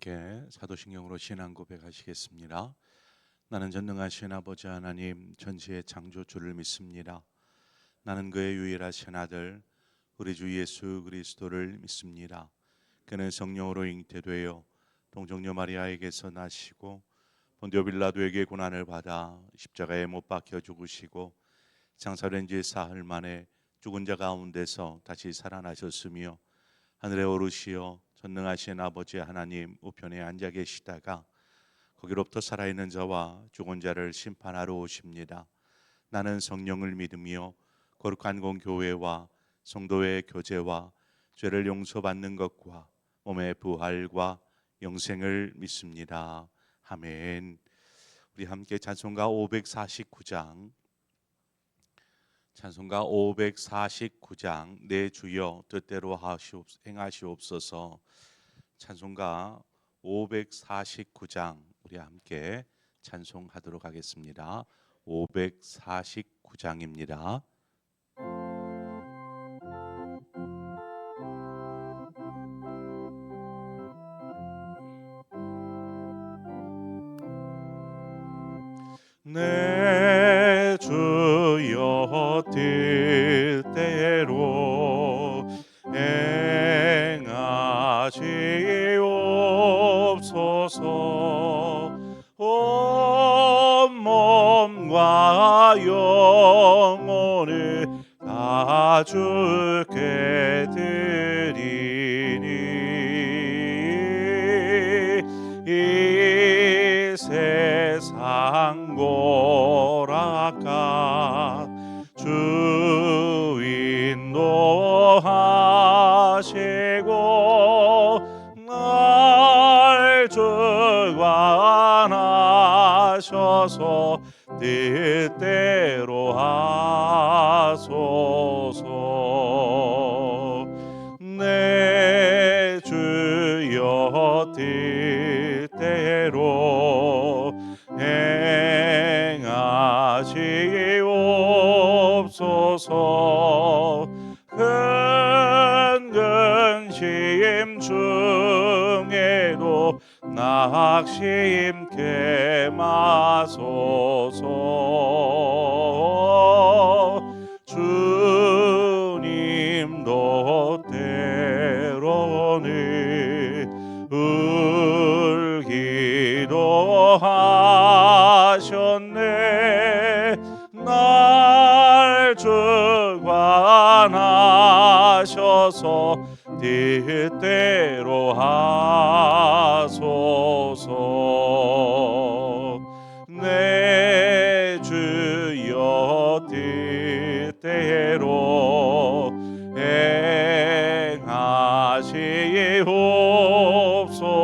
함께 사도신경으로 신앙 고백하시겠습니다. 나는 전능하신 아버지 하나님 전지의 창조주를 믿습니다. 나는 그의 유일하신 아들 우리 주 예수 그리스도를 믿습니다. 그는 성령으로 잉태되어 동정녀 마리아에게서 나시고 본디오 빌라도에게 고난을 받아 십자가에 못 박혀 죽으시고 장사된 지 사흘 만에 죽은 자 가운데서 다시 살아나셨으며 하늘에 오르시어 전능하신 아버지 하나님 우편에 앉아 계시다가 거기로부터 살아있는 자와 죽은 자를 심판하러 오십니다. 나는 성령을 믿으며 거룩한 공교회와 성도의 교제와 죄를 용서받는 것과 몸의 부활과 영생을 믿습니다. 아멘. 우리 함께 찬송가 549장 내 주여 뜻대로 행하시옵소서. 찬송가 549장 우리 함께 찬송하도록 하겠습니다. 549장입니다. 내 주여 뜻대로 행하시옵소서. 온 몸과 영혼을 다 주께 드리니 이 세상 고락가 주인도 하시고 날 주관하셔서 뜻대로 하소서. 내 주여 뜻대로 행하시옵소서. 큰 근심 중에도 낙심케 마소서. 주님도 때로는 울기도 하셨네. 날 주관하셔서 뜻대로 하소서. 내 주여 뜻대로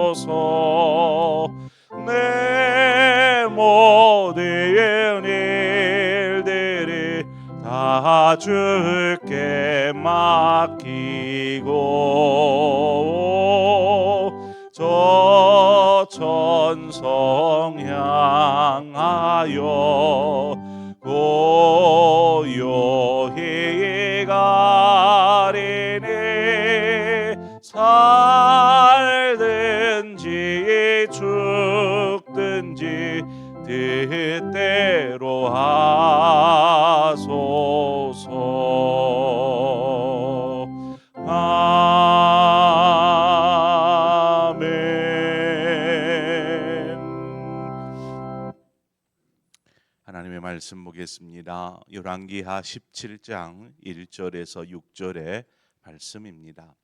행하시옵소서. 내 모든 일들이 다 주께 맡기고 저 천성 향하여 고요히 가리니 살든지 죽든지 뜻대로 하소서. 아멘. 하나님의 말씀 보겠습니다. 열왕기하 17장 1절에서 6절의 말씀입니다.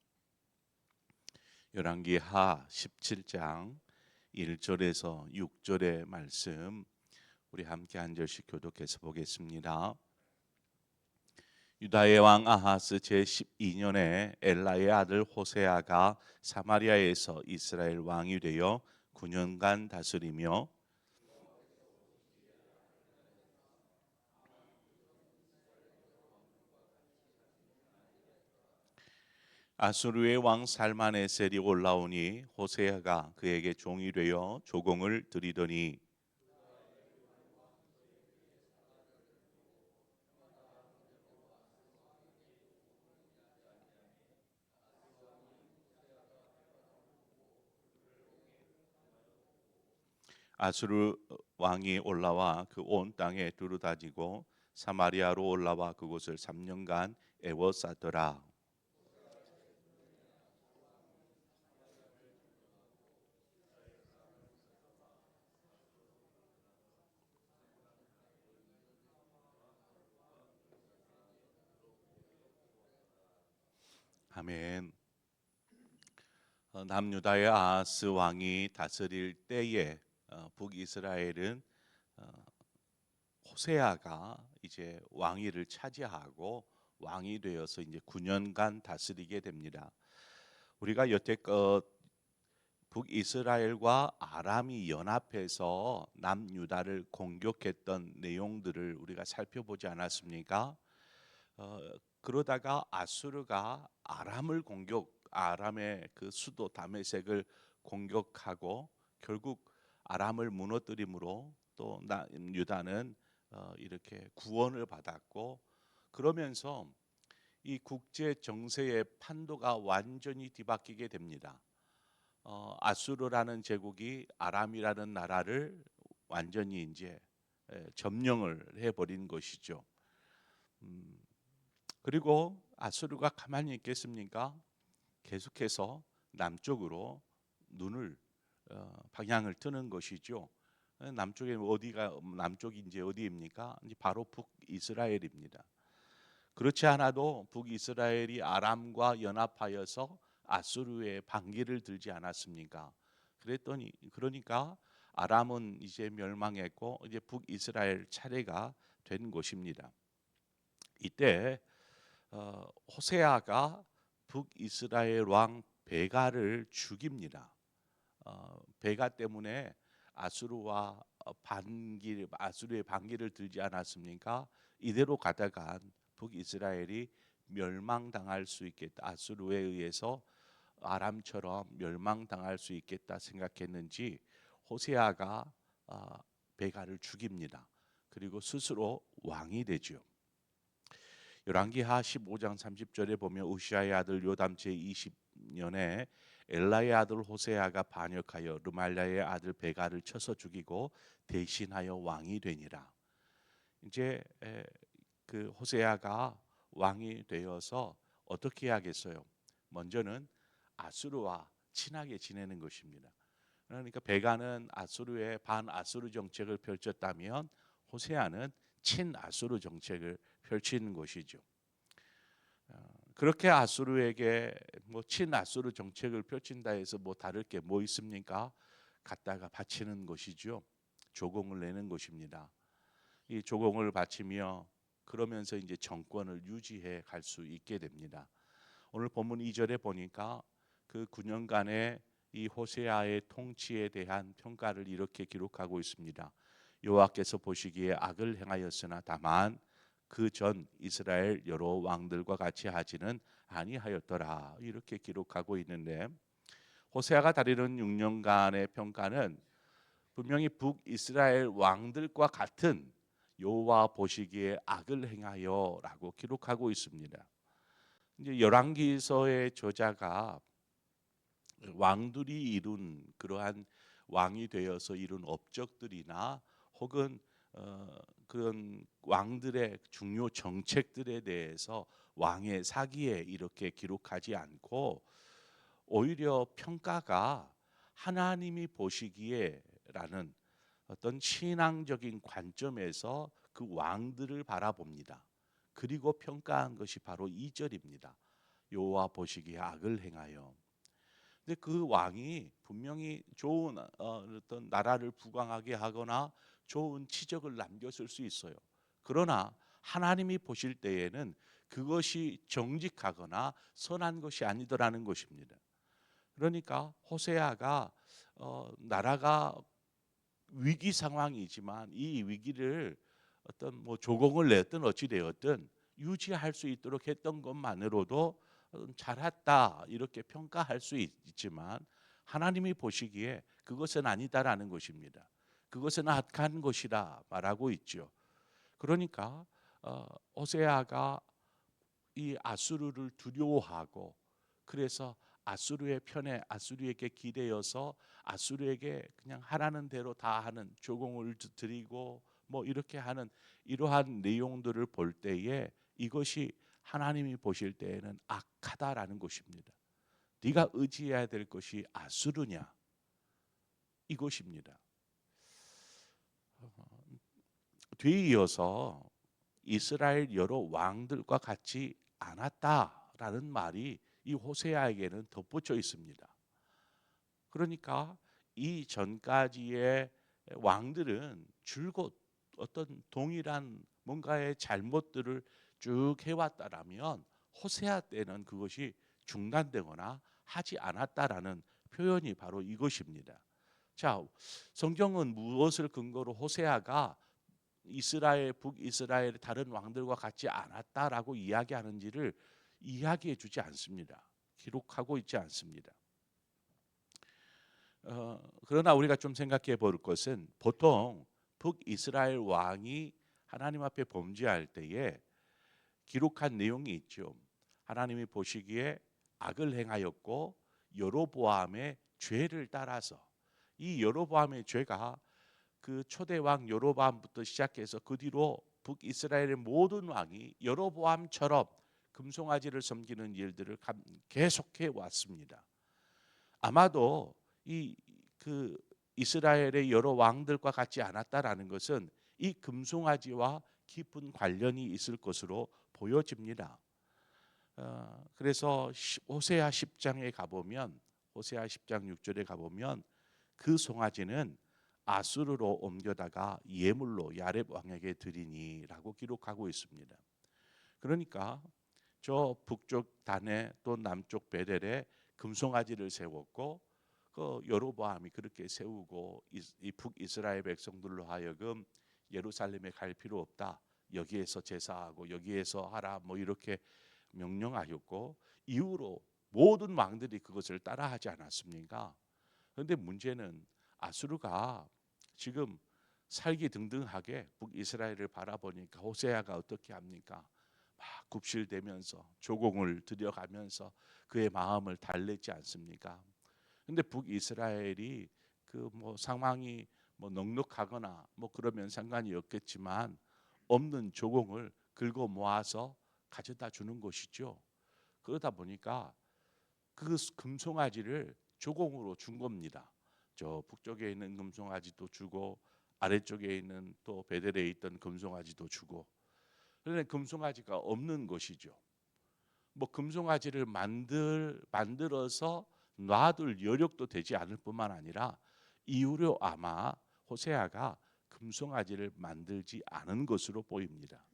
열왕기하 17장 1절에서 6절의 말씀 우리 함께 한 절씩 교독해서 보겠습니다. 유다의 왕 아하스 제12년에 엘라의 아들 호세아가 사마리아에서 이스라엘 왕이 되어 9년간 다스리며 아수르의 왕 살마네셀이 올라오니 호세아가 그에게 종이 되어 조공을 드리더니 아수르 왕이 올라와 그 온 땅에 두루다니고 사마리아로 올라와 그곳을 3년간 애워싸더라. 아멘. 남유다의 아하스 왕이 다스릴 때에 북이스라엘은 어, 호세아가 이제 왕위를 차지하고 왕이 되어서 이제 9년간 다스리게 됩니다. 우리가 여태껏 북이스라엘과 아람이 연합해서 남유다를 공격했던 내용들을 우리가 살펴보지 않았습니까? 어, 그러다가 아수르가 아람의 그 수도 다메섹을 공격하고 결국 아람을 무너뜨림으로 또 유다는 이렇게 구원을 받았고, 그러면서 이 국제 정세의 판도가 완전히 뒤바뀌게 됩니다. 아수르라는 제국이 아람이라는 나라를 완전히 이제 점령을 해버린 것이죠. 음, 그리고 아수르가 가만히 있겠습니까? 계속해서 남쪽으로 눈을 방향을 트는 것이죠. 남쪽에 어디가 남쪽인지 어디입니까? 이제 바로 북이스라엘입니다. 그렇지 않아도 북이스라엘이 아람과 연합하여서 아수르의 반기를 들지 않았습니까? 그랬더니 그러니까 아람은 이제 멸망했고 이제 북이스라엘 차례가 된 것입니다. 이때 호세아가 북이스라엘 왕 베가를 죽입니다. 베가 때문에 아수르의 반기를 들지 않았습니까? 이대로 가다가 북이스라엘이 멸망당할 수 있겠다. 아수르에 의해서 아람처럼 멸망당할 수 있겠다 생각했는지 호세아가 베가를 죽입니다. 그리고 스스로 왕이 되죠. 열왕기하 15장 30절에 보면 우시아의 아들 요담 제20년에 엘라의 아들 호세아가 반역하여 르말랴의 아들 베가를 쳐서 죽이고 대신하여 왕이 되니라. 이제 그 호세아가 왕이 되어서 어떻게 하겠어요? 먼저는 아수르와 친하게 지내는 것입니다. 그러니까 베가는 아수르의 반아수르 정책을 펼쳤다면 호세아는 친아수르 정책을 펼치는 것이죠. 그렇게 아수르에게 뭐 친아수르 정책을 펼친다 해서 뭐 다를 게 뭐 있습니까? 갖다가 바치는 것이죠. 조공을 내는 것입니다. 이 조공을 바치며 그러면서 이제 정권을 유지해 갈 수 있게 됩니다. 오늘 본문 2절에 보니까 그 9년간의 이 호세아의 통치에 대한 평가를 이렇게 기록하고 있습니다. 여호와께서 보시기에 악을 행하였으나 다만 그 전 이스라엘 여러 왕들과 같이 하지는 아니하였더라. 이렇게 기록하고 있는데 호세아가 다루는 6년간의 평가는 분명히 북이스라엘 왕들과 같은 여호와 보시기에 악을 행하여라고 기록하고 있습니다. 이제 열왕기서의 저자가 왕들이 이룬 그러한 왕이 되어서 이룬 업적들이나 혹은 그런 왕들의 중요 정책들에 대해서 왕의 사기에 이렇게 기록하지 않고 오히려 평가가 하나님이 보시기에라는 어떤 신앙적인 관점에서 그 왕들을 바라봅니다. 그리고 평가한 것이 바로 2절입니다. 여호와 보시기에 악을 행하여. 근데 그 왕이 분명히 좋은 어떤 나라를 부강하게 하거나 좋은 치적을 남겼을 수 있어요. 그러나 하나님이 보실 때에는 그것이 정직하거나 선한 것이 아니더라는 것입니다. 그러니까 호세아가 나라가 위기 상황이지만 이 위기를 어떤 뭐 조공을 냈든 어찌 되었든 유지할 수 있도록 했던 것만으로도 잘했다 이렇게 평가할 수 있지만 하나님이 보시기에 그것은 아니다라는 것입니다. 그것은 악한 것이다 말하고 있죠. 그러니까 호세아가 이 아수르를 두려워하고 그래서 아수르의 편에 아수르에게 기대어서 아수르에게 그냥 하라는 대로 다 하는, 조공을 드리고 뭐 이렇게 하는 이러한 내용들을 볼 때에 이것이 하나님이 보실 때에는 악하다라는 것입니다. 네가 의지해야 될 것이 아수르냐, 이것입니다. 뒤에 이어서 이스라엘 여러 왕들과 같지 않았다라는 말이 이 호세아에게는 덧붙여 있습니다. 그러니까 이 전까지의 왕들은 줄곧 어떤 동일한 뭔가의 잘못들을 쭉 해왔다라면 호세아 때는 그것이 중단되거나 하지 않았다라는 표현이 바로 이것입니다. 자, 성경은 무엇을 근거로 호세아가 이스라엘, 북이스라엘의 다른 왕들과 같지 않았다라고 이야기하는지를 이야기해 주지 않습니다. 기록하고 있지 않습니다. 그러나 우리가 좀 생각해 볼 것은, 보통 북이스라엘 왕이 하나님 앞에 범죄할 때에 기록한 내용이 있죠. 하나님이 보시기에 악을 행하였고 여로보암의 죄를 따라서, 이 여로보암의 죄가 그 초대 왕 여로보암부터 시작해서 그 뒤로 북이스라엘의 모든 왕이 여로보암처럼 금송아지를 섬기는 일들을 계속해 왔습니다. 아마도 이 그 이스라엘의 여러 왕들과 같지 않았다라는 것은 이 금송아지와 깊은 관련이 있을 것으로 보여집니다. 그래서 호세아 10장에 가보면, 호세아 10장 6절에 가보면 그 송아지는 아수르로 옮겨다가 예물로 야렙 왕에게 드리니라고 기록하고 있습니다. 그러니까 저 북쪽 단에 또 남쪽 베델에 금송아지를 세웠고, 그 여로보암이 그렇게 세우고 이 북이스라엘 백성들로 하여금 예루살렘에 갈 필요 없다, 여기에서 제사하고 여기에서 하라, 뭐 이렇게 명령하였고, 이후로 모든 왕들이 그것을 따라하지 않았습니까? 그런데 문제는 아수르가 지금 살기 등등하게 북이스라엘을 바라보니까 호세아가 어떻게 합니까? 막 굽실대면서 조공을 들여가면서 그의 마음을 달랬지 않습니까? 근데 북이스라엘이 그 뭐 상황이 뭐 넉넉하거나 뭐 그러면 상관이 없겠지만 없는 조공을 긁어 모아서 가져다 주는 것이죠. 그러다 보니까 그 금송아지를 조공으로 준 겁니다. 저 북쪽에 있는 금송아지도 주고 아래쪽에 있는 또 베델에 있던 금송아지도 주고. 그런데 금송아지가 없는 것이죠. 뭐 금송아지를 만들어서 놔둘 여력도 되지 않을 뿐만 아니라 이후로 아마 호세아가 금송아지를 만들지 않은 것으로 보입니다.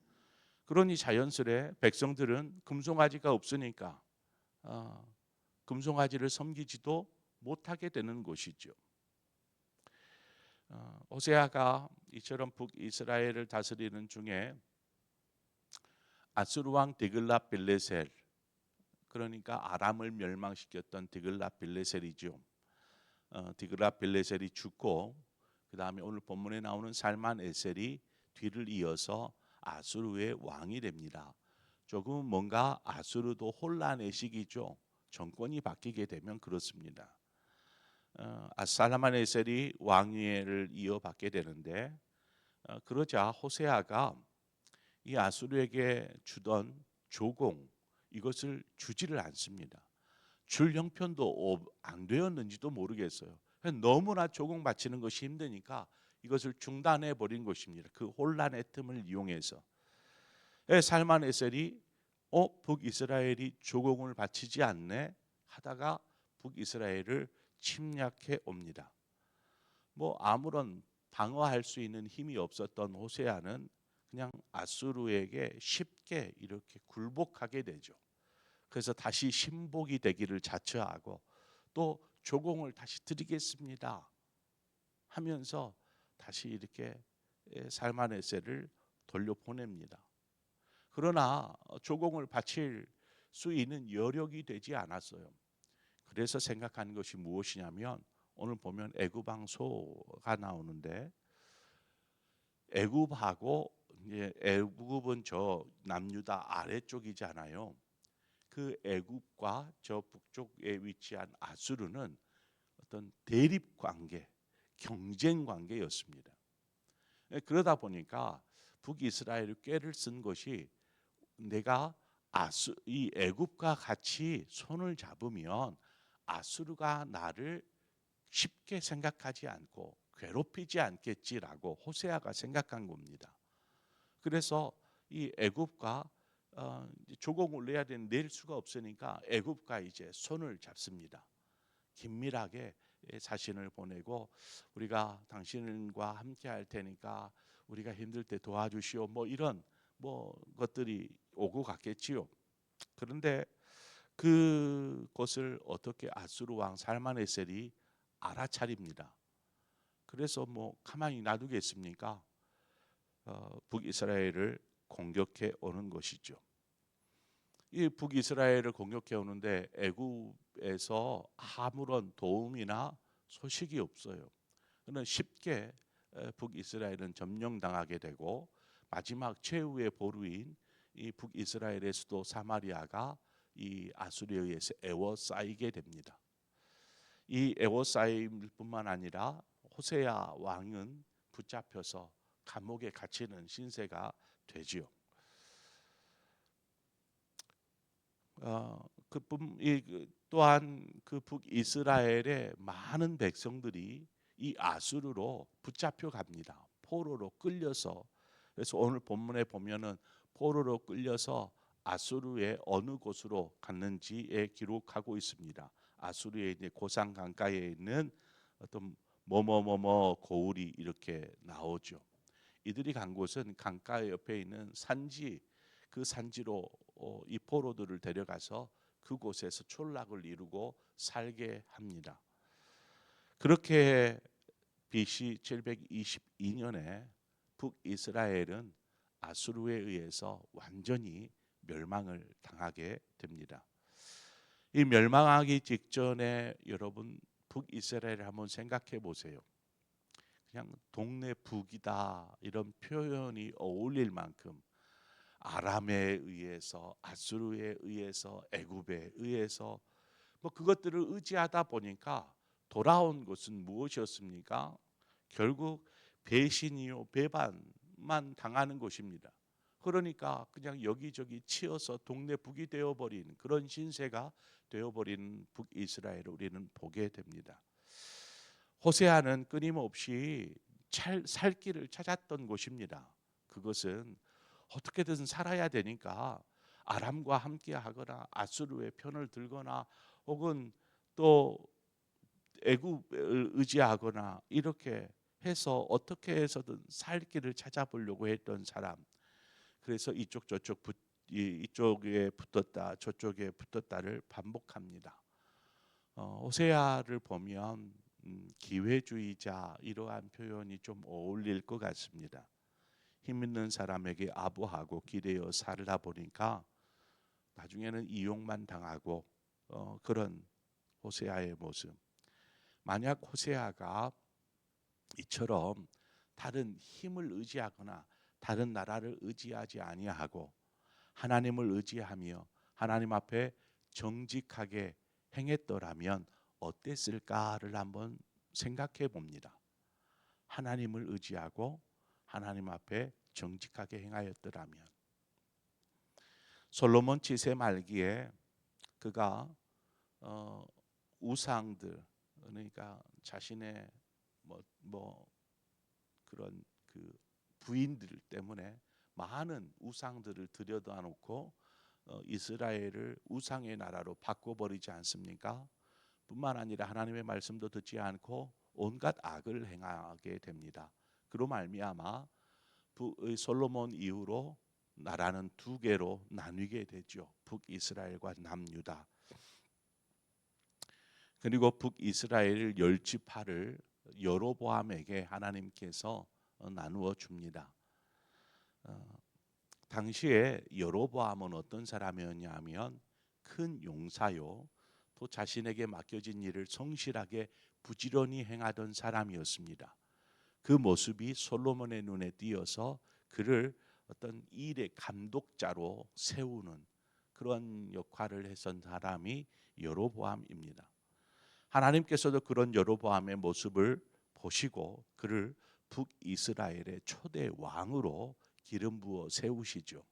그러니 자연스레 백성들은 금송아지가 없으니까 금송아지를 섬기지도 못하게 되는 것이죠. 호세아가 이처럼 북이스라엘을 다스리는 중에 아수르 왕 디글랏빌레셀, 그러니까 아람을 멸망시켰던 디글랏빌레셀이죠. 디글랏빌레셀이 죽고 그 다음에 오늘 본문에 나오는 살만에셀이 뒤를 이어서 아수르의 왕이 됩니다. 조금 뭔가 아수르도 혼란의 시기죠. 정권이 바뀌게 되면 그렇습니다. 살만에셀이 왕위를 이어받게 되는데, 그러자 호세아가 이 아수르에게 주던 조공, 이것을 주지를 않습니다. 줄 형편도 안 되었는지도 모르겠어요. 너무나 조공 바치는 것이 힘드니까 이것을 중단해 버린 것입니다. 그 혼란의 틈을 이용해서. 살만에셀이 북이스라엘이 조공을 바치지 않네 하다가 북이스라엘을 침략해 옵니다. 뭐 아무런 방어할 수 있는 힘이 없었던 호세아는 그냥 아수르에게 쉽게 이렇게 굴복하게 되죠. 그래서 다시 신복이 되기를 자처하고 또 조공을 다시 드리겠습니다 하면서 다시 이렇게 살만에셀을 돌려보냅니다. 그러나 조공을 바칠 수 있는 여력이 되지 않았어요. 그래서 생각하는 것이 무엇이냐면, 오늘 보면 애굽왕소가 나오는데, 애굽하고 애굽은 저 남유다 아래쪽이잖아요. 그 그 애굽과 저 북쪽에 위치한 아수르는 어떤 대립 관계, 경쟁 관계였습니다. 그러다 보니까 북이스라엘이 꾀를 쓴 것이 내가 이 애굽과 같이 손을 잡으면 아수르가 나를 쉽게 생각하지 않고 괴롭히지 않겠지라고 호세아가 생각한 겁니다. 그래서 이 애굽과 조공을 내야 되는 낼 수가 없으니까 애굽과 이제 손을 잡습니다. 긴밀하게 사신을 보내고 우리가 당신과 함께 할 테니까 우리가 힘들 때 도와주시오. 뭐 이런 것들이 오고 갔겠지요. 그런데 그것을 어떻게 아수르 왕 살마네셀이 알아차립니다. 그래서 가만히 놔두겠습니까? 북이스라엘을 공격해 오는 것이죠. 이 북이스라엘을 공격해 오는데 애굽에서 아무런 도움이나 소식이 없어요. 그는 쉽게 북이스라엘은 점령당하게 되고 마지막 최후의 보루인 이 북이스라엘의 수도 사마리아가 이 아수르에 의해서 에워싸이게 됩니다. 이 에워싸임일 뿐만 아니라 호세아 왕은 붙잡혀서 감옥에 갇히는 신세가 되지요. 또한 그 북이스라엘의 많은 백성들이 이 아수르로 붙잡혀 갑니다. 포로로 끌려서. 그래서 오늘 본문에 보면은 포로로 끌려서 아수르의 어느 곳으로 갔는지에 기록하고 있습니다. 아수르의 이제 고산 강가에 있는 어떤 뭐뭐뭐뭐 고을이 이렇게 나오죠. 이들이 간 곳은 강가 옆에 있는 산지, 그 산지로 이 포로들을 데려가서 그곳에서 촌락을 이루고 살게 합니다. 그렇게 BC 722년에 북이스라엘은 아수르에 의해서 완전히 멸망을 당하게 됩니다. 이 멸망하기 직전에 여러분 북이스라엘을 한번 생각해 보세요. 그냥 동네 북이다 이런 표현이 어울릴 만큼 아람에 의해서, 아수르에 의해서, 애굽에 의해서 그것들을 의지하다 보니까 돌아온 것은 무엇이었습니까? 결국 배신이요 배반만 당하는 것입니다. 그러니까 그냥 여기저기 치여서 동네 북이 되어버린 그런 신세가 되어버린 북이스라엘을 우리는 보게 됩니다. 호세아는 끊임없이 살 길을 찾았던 곳입니다. 그것은 어떻게든 살아야 되니까 아람과 함께 하거나 아수르의 편을 들거나 혹은 또 애굽을 의지하거나 이렇게 해서 어떻게 해서든 살 길을 찾아보려고 했던 사람. 그래서 이쪽에 붙었다 저쪽에 붙었다를 반복합니다. 호세아를 보면 기회주의자 이러한 표현이 좀 어울릴 것 같습니다. 힘 있는 사람에게 아부하고 기대어 살다 보니까 나중에는 이용만 당하고 그런 호세아의 모습. 만약 호세아가 이처럼 다른 힘을 의지하거나 다른 나라를 의지하지 아니하고 하나님을 의지하며 하나님 앞에 정직하게 행했더라면 어땠을까를 한번 생각해 봅니다. 하나님을 의지하고 하나님 앞에 정직하게 행하였더라면. 솔로몬 치세 말기에 그가 우상들 그러니까 자신의 그런 그 부인들 때문에 많은 우상들을 들여다 놓고 이스라엘을 우상의 나라로 바꿔버리지 않습니까? 뿐만 아니라 하나님의 말씀도 듣지 않고 온갖 악을 행하게 됩니다. 그로 말미암아 솔로몬 이후로 나라는 두 개로 나뉘게 되죠. 북이스라엘과 남유다. 그리고 북이스라엘 10지파를 여로보암에게 하나님께서 나누어 줍니다. 당시에 여로보암은 어떤 사람이었냐면 큰 용사요. 또 자신에게 맡겨진 일을 성실하게 부지런히 행하던 사람이었습니다. 그 모습이 솔로몬의 눈에 띄어서 그를 어떤 일의 감독자로 세우는 그런 역할을 했던 사람이 여로보암입니다. 하나님께서도 그런 여로보암의 모습을 보시고 그를 북이스라엘의 초대 왕으로 기름 부어 세우시죠.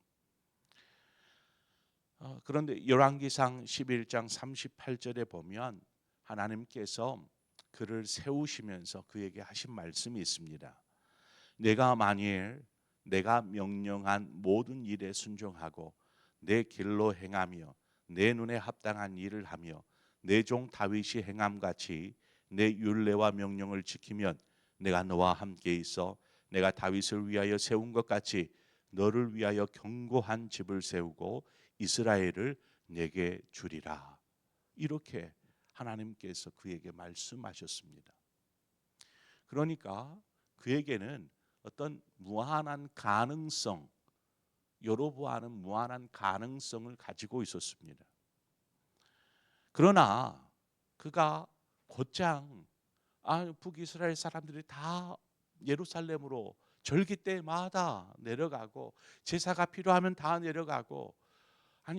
그런데 열왕기상 11장 38절에 보면 하나님께서 그를 세우시면서 그에게 하신 말씀이 있습니다. 내가 만일 내가 명령한 모든 일에 순종하고 내 길로 행하며 내 눈에 합당한 일을 하며 내 종 다윗이 행함같이 내 율례와 명령을 지키면 내가 너와 함께 있어 내가 다윗을 위하여 세운 것 같이 너를 위하여 견고한 집을 세우고 이스라엘을 내게 주리라. 이렇게 하나님께서 그에게 말씀하셨습니다. 그러니까 그에게는 어떤 무한한 가능성, 여로보암은 무한한 가능성을 가지고 있었습니다. 그러나 그가 곧장 북이스라엘 사람들이 다 예루살렘으로 절기 때마다 내려가고 제사가 필요하면 다 내려가고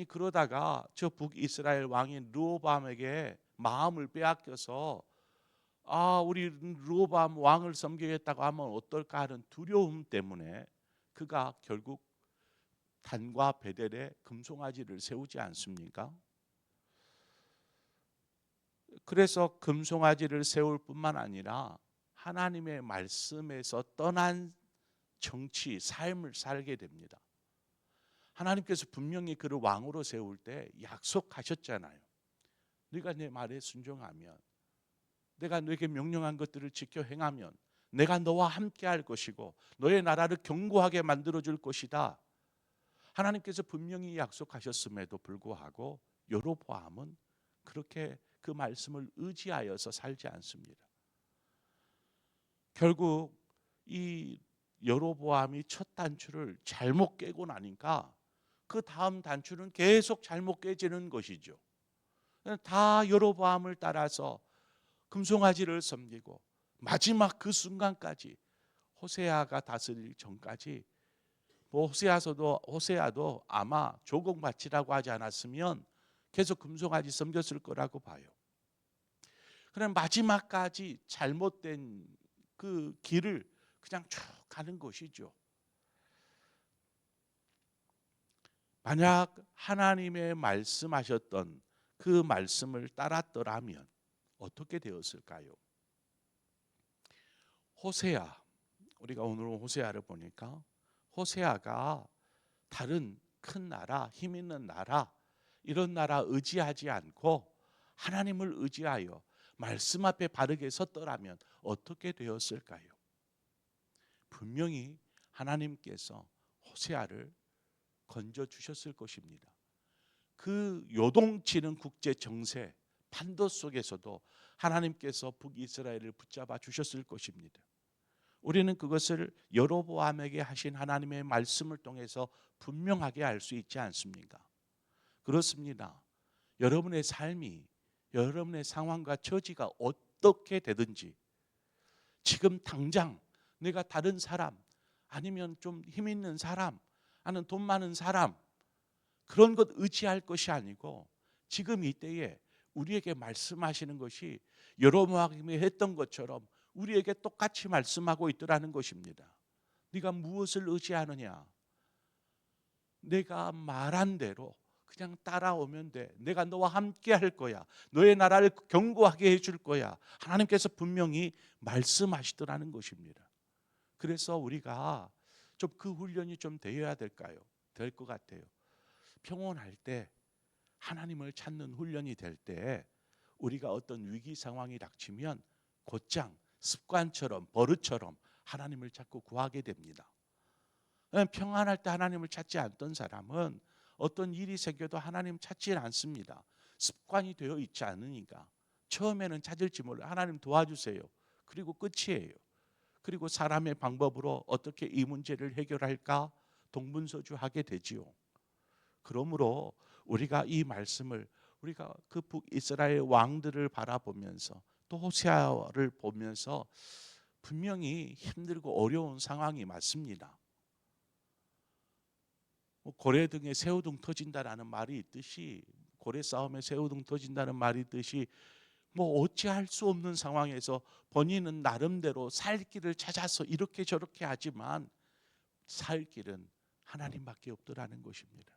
그러다가 저 북이스라엘 왕인 르호보암에게 마음을 빼앗겨서 우리 르호보암 왕을 섬기겠다고 하면 어떨까 하는 두려움 때문에 그가 결국 단과 베델에 금송아지를 세우지 않습니까? 그래서 금송아지를 세울 뿐만 아니라 하나님의 말씀에서 떠난 정치, 삶을 살게 됩니다. 하나님께서 분명히 그를 왕으로 세울 때 약속하셨잖아요. 네가 내 말에 순종하면, 내가 너에게 명령한 것들을 지켜 행하면 내가 너와 함께 할 것이고 너의 나라를 견고하게 만들어 줄 것이다. 하나님께서 분명히 약속하셨음에도 불구하고 여로보암은 그렇게 그 말씀을 의지하여서 살지 않습니다. 결국 이 여로보암이 첫 단추를 잘못 깨고 나니까 그 다음 단추는 계속 잘못 깨지는 것이죠. 다 여로보암을 따라서 금송아지를 섬기고 마지막 그 순간까지 호세아가 다스릴 전까지 호세아도 아마 조공바치라고 하지 않았으면 계속 금송아지 섬겼을 거라고 봐요. 그럼 마지막까지 잘못된 그 길을 그냥 쭉 가는 것이죠. 만약 하나님의 말씀하셨던 그 말씀을 따랐더라면 어떻게 되었을까요? 호세아, 우리가 오늘 호세아를 보니까 호세아가 다른 큰 나라, 힘 있는 나라, 이런 나라 의지하지 않고 하나님을 의지하여 말씀 앞에 바르게 섰더라면 어떻게 되었을까요? 분명히 하나님께서 호세아를 건져 주셨을 것입니다. 그 요동치는 국제 정세 판도 속에서도 하나님께서 북이스라엘을 붙잡아 주셨을 것입니다. 우리는 그것을 여로보암에게 하신 하나님의 말씀을 통해서 분명하게 알 수 있지 않습니까? 그렇습니다. 여러분의 삶이, 여러분의 상황과 처지가 어떻게 되든지 지금 당장 내가 다른 사람, 아니면 좀 힘 있는 사람, 아니면 돈 많은 사람, 그런 것 의지할 것이 아니고 지금 이때에 우리에게 말씀하시는 것이 여로보암이 했던 것처럼 우리에게 똑같이 말씀하고 있더라는 것입니다. 네가 무엇을 의지하느냐? 내가 말한 대로 그냥 따라오면 돼. 내가 너와 함께 할 거야. 너의 나라를 견고하게 해줄 거야. 하나님께서 분명히 말씀하시더라는 것입니다. 그래서 우리가 좀 그 훈련이 좀 되어야 될까요? 될 것 같아요. 평온할 때 하나님을 찾는 훈련이 될 때 우리가 어떤 위기 상황이 닥치면 곧장 습관처럼 버릇처럼 하나님을 찾고 구하게 됩니다. 평안할 때 하나님을 찾지 않던 사람은 어떤 일이 생겨도 하나님 찾지 않습니다. 습관이 되어 있지 않으니까. 처음에는 찾을지 몰라. 하나님 도와주세요. 그리고 끝이에요. 그리고 사람의 방법으로 어떻게 이 문제를 해결할까 동분서주하게 되지요. 그러므로 우리가 이 말씀을 우리가 그 북이스라엘 왕들을 바라보면서 또 호세아를 보면서 분명히 힘들고 어려운 상황이 맞습니다. 고래 등에 새우등 터진다라는 말이 있듯이, 고래 싸움에 새우등 터진다는 말이 있듯이 어찌할 수 없는 상황에서 본인은 나름대로 살 길을 찾아서 이렇게 저렇게 하지만 살 길은 하나님밖에 없더라는 것입니다.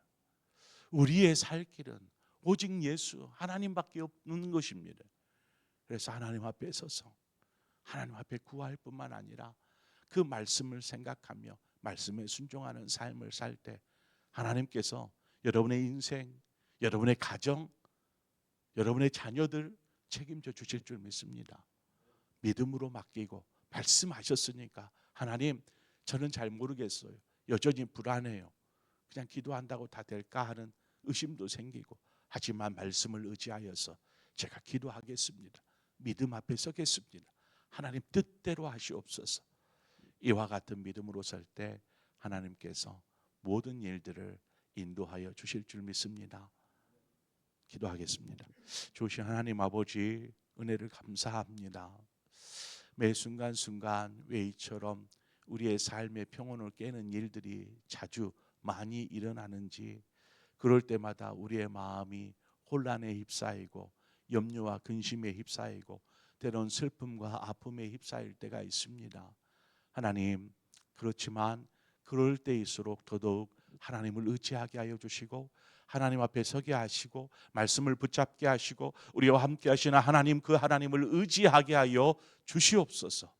우리의 살 길은 오직 예수 하나님밖에 없는 것입니다. 그래서 하나님 앞에 서서 하나님 앞에 구할 뿐만 아니라 그 말씀을 생각하며 말씀에 순종하는 삶을 살 때 하나님께서 여러분의 인생, 여러분의 가정, 여러분의 자녀들 책임져 주실 줄 믿습니다. 믿음으로 맡기고 말씀하셨으니까 하나님 저는 잘 모르겠어요. 여전히 불안해요. 그냥 기도한다고 다 될까 하는 의심도 생기고, 하지만 말씀을 의지하여서 제가 기도하겠습니다. 믿음 앞에 서겠습니다. 하나님 뜻대로 하시옵소서. 이와 같은 믿음으로 설 때 하나님께서 모든 일들을 인도하여 주실 줄 믿습니다. 기도하겠습니다. 좋으신 하나님 아버지, 은혜를 감사합니다. 매 순간순간 왜 이처럼 우리의 삶의 평온을 깨는 일들이 자주 많이 일어나는지, 그럴 때마다 우리의 마음이 혼란에 휩싸이고 염려와 근심에 휩싸이고 때론 슬픔과 아픔에 휩싸일 때가 있습니다. 하나님, 그렇지만 그럴 때일수록 더더욱 하나님을 의지하게 하여 주시고 하나님 앞에 서게 하시고 말씀을 붙잡게 하시고 우리와 함께 하시는 하나님, 그 하나님을 의지하게 하여 주시옵소서.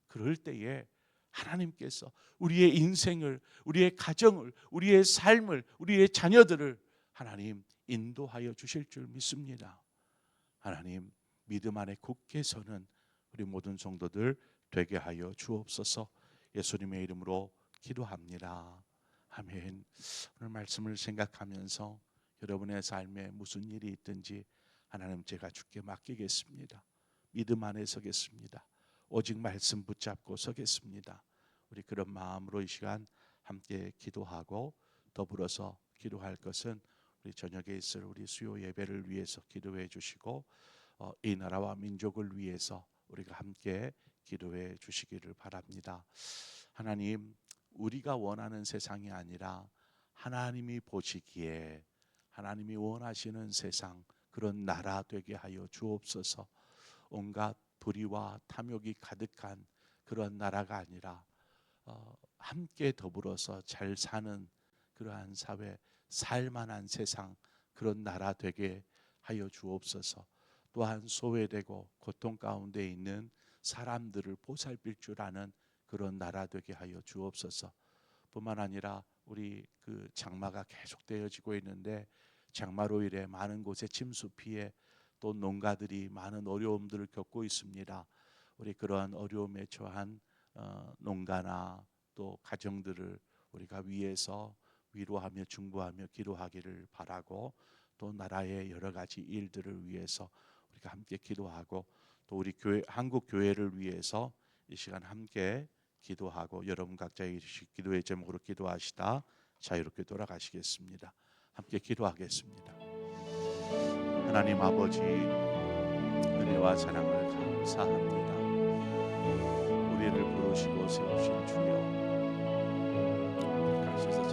그럴 때에 하나님께서 우리의 인생을, 우리의 가정을, 우리의 삶을, 우리의 자녀들을 하나님 인도하여 주실 줄 믿습니다. 하나님, 믿음 안에 굳게 서는 우리 모든 성도들 되게 하여 주옵소서. 예수님의 이름으로 기도합니다. 아멘. 오늘 말씀을 생각하면서 여러분의 삶에 무슨 일이 있든지 하나님, 제가 주께 맡기겠습니다. 믿음 안에 서겠습니다. 오직 말씀 붙잡고 서겠습니다. 우리 그런 마음으로 이 시간 함께 기도하고, 더불어서 기도할 것은 우리 저녁에 있을 우리 수요 예배를 위해서 기도해 주시고, 이 나라와 민족을 위해서 우리가 함께 기도해 주시기를 바랍니다. 하나님, 우리가 원하는 세상이 아니라 하나님이 보시기에 하나님이 원하시는 세상, 그런 나라 되게 하여 주옵소서. 온갖 불의와 탐욕이 가득한 그런 나라가 아니라 함께 더불어서 잘 사는 그러한 사회, 살만한 세상, 그런 나라 되게 하여 주옵소서. 또한 소외되고 고통 가운데 있는 사람들을 보살필 줄 아는 그런 나라 되게 하여 주옵소서. 뿐만 아니라 우리 그 장마가 계속되어지고 있는데, 장마로 인해 많은 곳에 침수 피해, 또 농가들이 많은 어려움들을 겪고 있습니다. 우리 그러한 어려움에 처한 농가나 또 가정들을 우리가 위해서 위로하며 중보하며 기도하기를 바라고, 또 나라의 여러 가지 일들을 위해서 우리가 함께 기도하고, 또 우리 교회, 한국 교회를 위해서 이 시간 함께 기도하고, 여러분 각자의 기도의 제목으로 기도하시다 자유롭게 돌아가시겠습니다. 함께 기도하겠습니다. 하나님 아버지, 은혜와 사랑을 감사합니다. 우리를 부르시고 세우신 주여, 가셔서